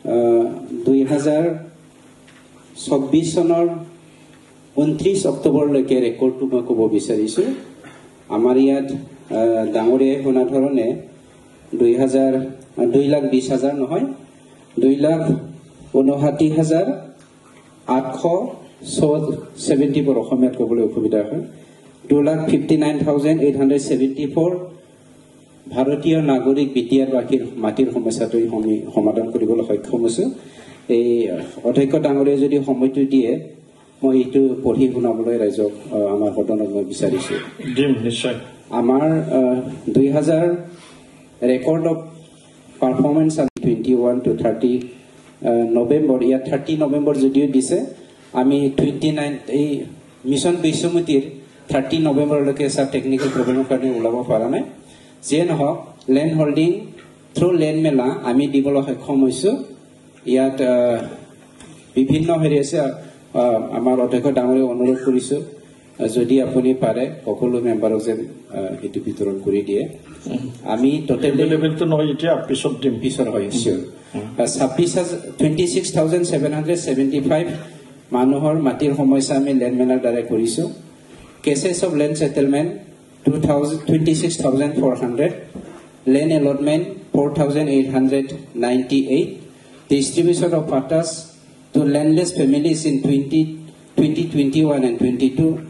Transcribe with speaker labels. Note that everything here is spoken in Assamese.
Speaker 1: 2024 চনৰ 29 অক্টোবৰলৈকে ৰেকৰ্ডটো মই ক'ব বিচাৰিছোঁ আমাৰ ইয়াত ডাঙৰীয়া শুনা ধৰণে 2,20,000 নহয় 2,59,870 অসমীয়াত ক'বলৈ অসুবিধা হয় 2,59,874 ভাৰতীয় নাগৰিক বিটিআৰ বাকীৰ মাটিৰ সমস্যাটো সমাধান কৰিবলৈ সক্ষম হৈছোঁ এই অধ্যক্ষ ডাঙৰীয়া যদি সময়টো দিয়ে মই এইটো পঢ়ি শুনাবলৈ ৰাইজক আমাৰ সদনত মই বিচাৰিছোঁ
Speaker 2: নিশ্চয়
Speaker 1: আমাৰ 2000 record of performance 21 to 30 November ইয়াত 30 নৱেম্বৰ যদিও দিছে আমি 29 এই মিছন বিশ্বমতিৰ 30 নৱেম্বৰলৈকে সব টেকনিক্যাল প্ৰব্লেমৰ কাৰণে ওলাব পৰা নাই যে নহওক লেণ্ড হোল্ডিং থ্ৰু লেণ্ড মেলা আমি দিবলৈ সক্ষম হৈছোঁ ইয়াত বিভিন্ন হেৰি আছে আমাৰ অধ্যক্ষ ডাঙৰীয়া অনুৰোধ কৰিছোঁ যদি আপুনি পাৰে সকলো মেম্বাৰক যেন এইটো বিতৰণ কৰি দিয়ে আমি টোটেল
Speaker 2: লেভেলটো নহয় এতিয়া পিছত দিম
Speaker 1: পিছত হয় চিয়ৰ 26,775 মানুহৰ মাটিৰ সমস্যা আমি লেণ্ড মেলাৰ দ্বাৰা কৰিছোঁ cases of land settlement 26,400 land allotment 4,898 distribution of patas to landless families in 2021 and 22